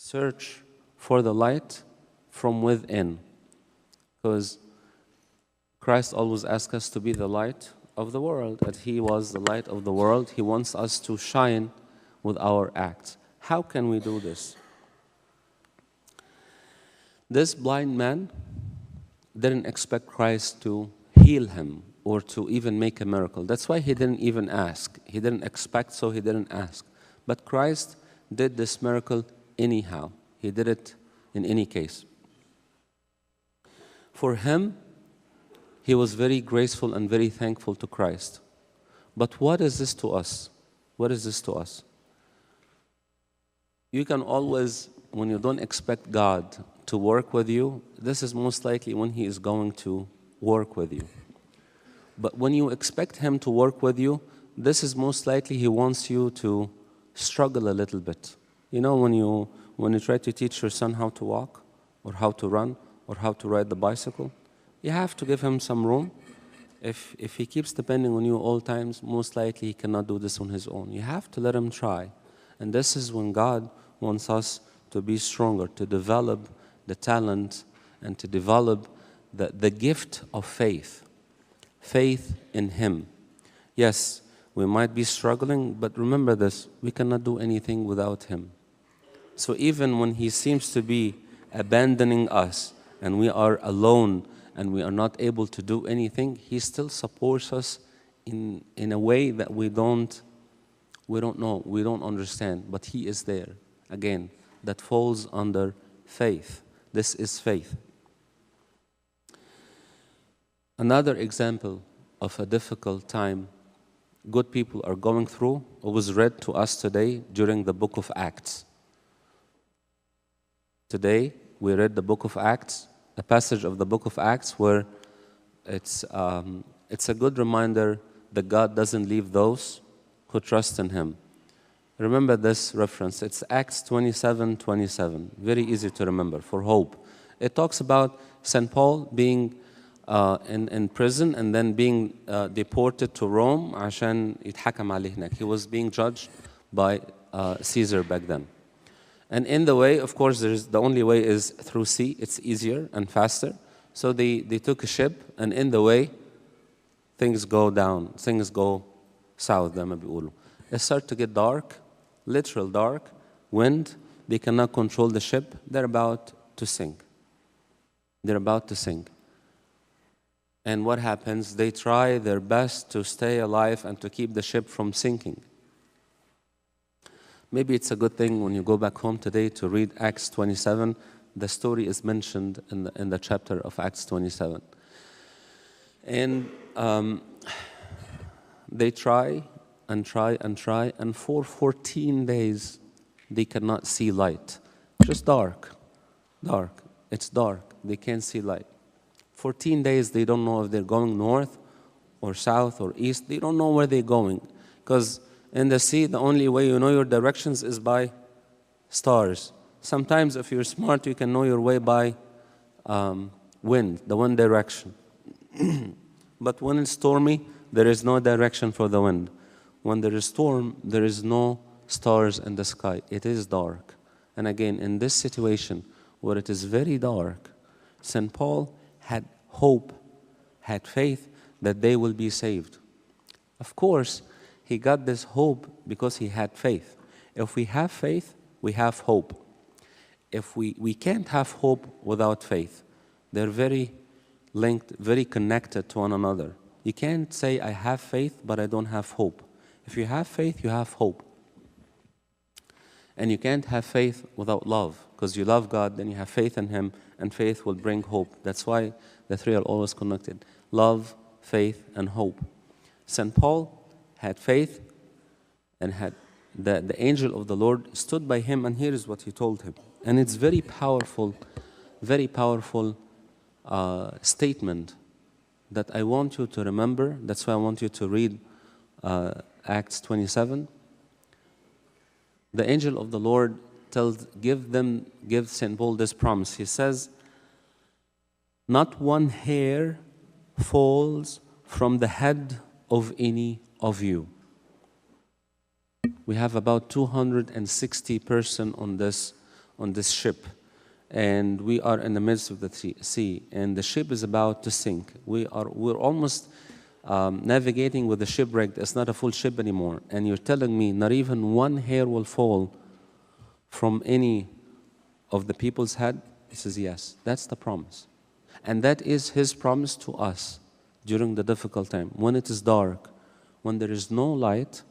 Search for the light from within. Because Christ always asks us to be the light of the world, that He was the light of the world. He wants us to shine with our acts. How can we do this? This blind man didn't expect Christ to heal him or to even make a miracle. That's why he didn't even ask. He didn't expect, so he didn't ask. But Christ did this miracle anyhow. He did it in any case. For him, he was very graceful and very thankful to Christ. But what is this to us? What is this to us? You can always, when you don't expect God to work with you, this is most likely when He is going to work with you. But when you expect Him to work with you, this is most likely He wants you to struggle a little bit. You know, when you try to teach your son how to walk, or how to run, or how to ride the bicycle, you have to give him some room. If he keeps depending on you all times, most likely he cannot do this on his own. You have to let him try. And this is when God wants us to be stronger, to develop the talent and to develop the gift of faith. Faith in Him. Yes, we might be struggling, but remember this, we cannot do anything without Him. So even when He seems to be abandoning us and we are alone and we are not able to do anything, He still supports us in a way that we don't know, we don't understand, but He is there. Again, that falls under faith. This is faith. Another example of a difficult time good people are going through was read to us today during the book of Acts. Today, we read the book of Acts, a passage of the book of Acts where it's a good reminder that God doesn't leave those who trust in Him. Remember this reference. It's Acts 27:27. Very easy to remember, for hope. It talks about St. Paul being in prison and then being deported to Rome عشان يتحكم عليه هناك. He was being judged by Caesar back then. And in the way, of course, the only way is through sea. It's easier and faster. So they took a ship, and in the way, things go down. Things go south, زي ما بيقولوا. It starts to get dark, literal dark, wind. They cannot control the ship. They're about to sink. They're about to sink. And what happens? They try their best to stay alive and to keep the ship from sinking. Maybe it's a good thing when you go back home today to read Acts 27. The story is mentioned in the chapter of Acts 27. And they try and try and try, and for 14 days they cannot see light. Just dark. It's dark. They can't see light. 14 days they don't know if they're going north or south or east. They don't know where they're going. Because in the sea, the only way you know your directions is by stars. Sometimes if you're smart, you can know your way by wind, the wind direction. But when it's stormy, there is no direction for the wind. When there is storm, there is no stars in the sky. It is dark. And again, in this situation where it is very dark, St. Paul had hope, had faith that they will be saved. Of course, he got this hope because he had faith. If we have faith, we have hope. If we can't have hope without faith. They're very linked, very connected to one another. You can't say, I have faith, but I don't have hope. If you have faith, you have hope. And you can't have faith without love, because you love God, then you have faith in Him, and faith will bring hope. That's why the three are always connected. Love, faith, and hope. St. Paul had faith and had the angel of the Lord stood by him, and here is what he told him. And it's very powerful statement that I want you to remember. That's why I want you to read Acts 27. The angel of the Lord gives St. Paul this promise. He says, not one hair falls from the head of any of you. We have about 260 persons on this ship, and we are in the midst of the sea, and the ship is about to sink. We're almost navigating with a shipwreck. It's not a full ship anymore, and you're telling me not even one hair will fall from any of the people's head? He says, yes, that's the promise. And that is his promise to us during the difficult time. When it is dark, when there is no light,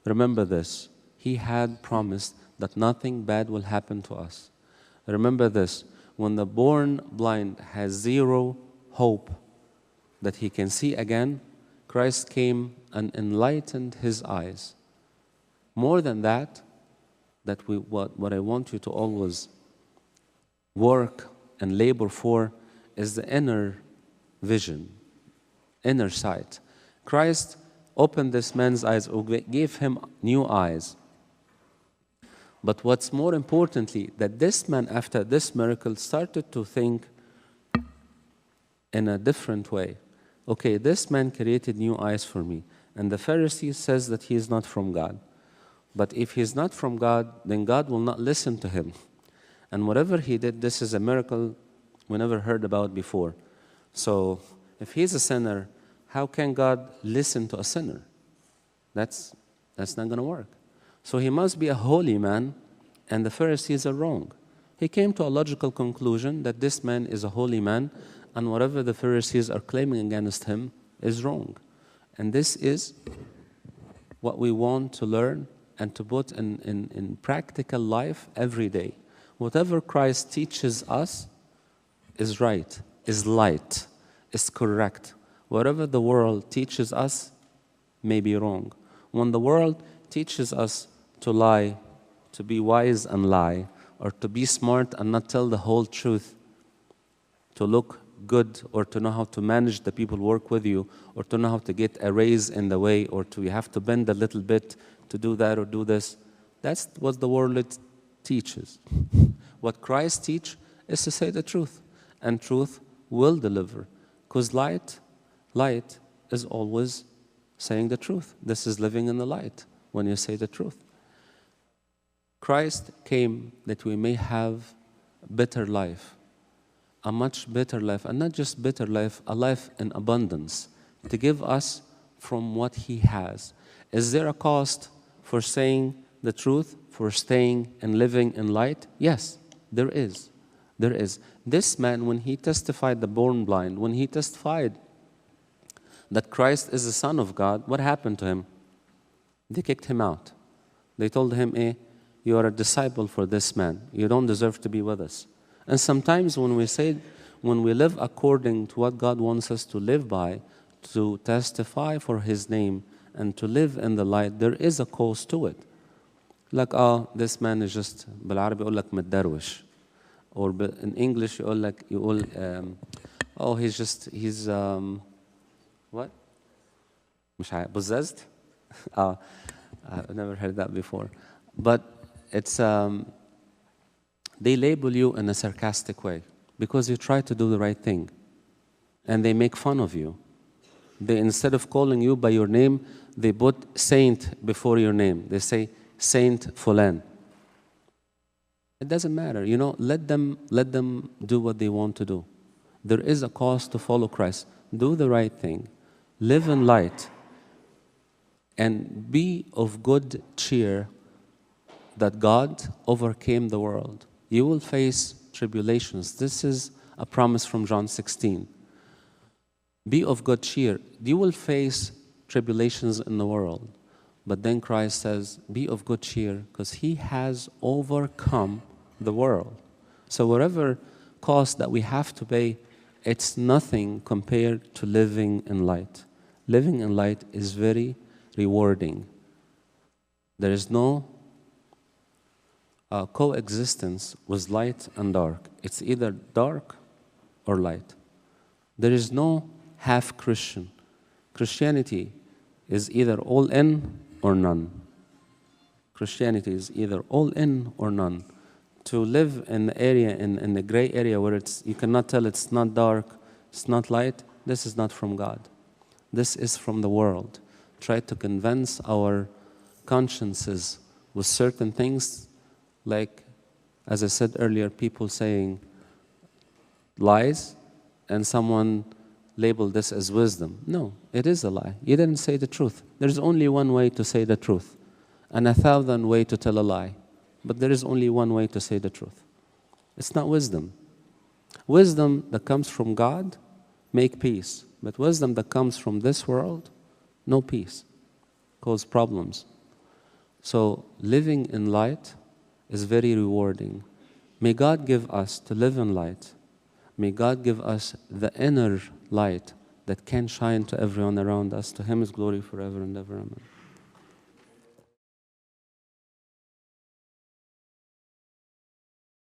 remember this. He had promised that nothing bad will happen to us. Remember this. When the born blind has zero hope that he can see again, Christ came and enlightened his eyes. More than that, what I want you to always work and labor for is the inner vision, inner sight. Christ opened this man's eyes, or gave him new eyes. But what's more importantly, that this man, after this miracle, started to think in a different way. Okay, this man created new eyes for me. And the Pharisee says that he is not from God. But if he's not from God, then God will not listen to him. And whatever he did, this is a miracle we never heard about before. So if he's a sinner, how can God listen to a sinner? That's not going to work. So he must be a holy man, and the Pharisees are wrong. He came to a logical conclusion that this man is a holy man, and whatever the Pharisees are claiming against him is wrong. And this is what we want to learn and to put in practical life every day. Whatever Christ teaches us is right, is light, is correct. Whatever the world teaches us may be wrong. When the world teaches us to lie, to be wise and lie, or to be smart and not tell the whole truth, to look good, or to know how to manage the people who work with you, or to know how to get a raise in the way, or to you have to bend a little bit to do that or do this. That's what the world teaches. What Christ teaches is to say the truth, and truth will deliver. Because light is always saying the truth. This is living in the light when you say the truth. Christ came that we may have a better life, a much better life, and not just better life, a life in abundance, to give us from what he has. Is there a cost for saying the truth, for staying and living in light? Yes, there is. There is. This man, when he testified, the born blind, when he testified that Christ is the Son of God, what happened to him? They kicked him out. They told him, you are a disciple for this man. You don't deserve to be with us. And sometimes when we live according to what God wants us to live by, to testify for his name and to live in the light, there is a cost to it. Like, this man is just, بالعربي يقول لك متدروش. Or in English, he's what? مش عارف, possessed? I've never heard that before. But it's, they label you in a sarcastic way because you try to do the right thing. And they make fun of you. They, instead of calling you by your name, they put saint before your name. They say, Saint Fulan. It doesn't matter, let them do what they want to do. There is a cost to follow Christ. Do the right thing. Live in light. And be of good cheer that God overcame the world. You will face tribulations. This is a promise from John 16. Be of good cheer. You will face tribulations in the world. But then Christ says, be of good cheer, because he has overcome the world. So whatever cost that we have to pay, it's nothing compared to living in light. Living in light is very rewarding. There is no coexistence with light and dark. It's either dark or light. There is no half Christian. Christianity is either all in or none. Christianity is either all in or none. To live in the area, in the gray area where you cannot tell it's not dark, it's not light, this is not from God. This is from the world. Try to convince our consciences with certain things like as I said earlier, people saying lies, and someone labeled this as wisdom. No, it is a lie. You didn't say the truth. There's only one way to say the truth, and 1,000 ways to tell a lie. But there is only one way to say the truth. It's not wisdom. Wisdom that comes from God, make peace. But wisdom that comes from this world, no peace, cause problems. So living in light is very rewarding. May God give us to live in light. May God give us the inner light that can shine to everyone around us. To Him is glory forever and ever. Amen.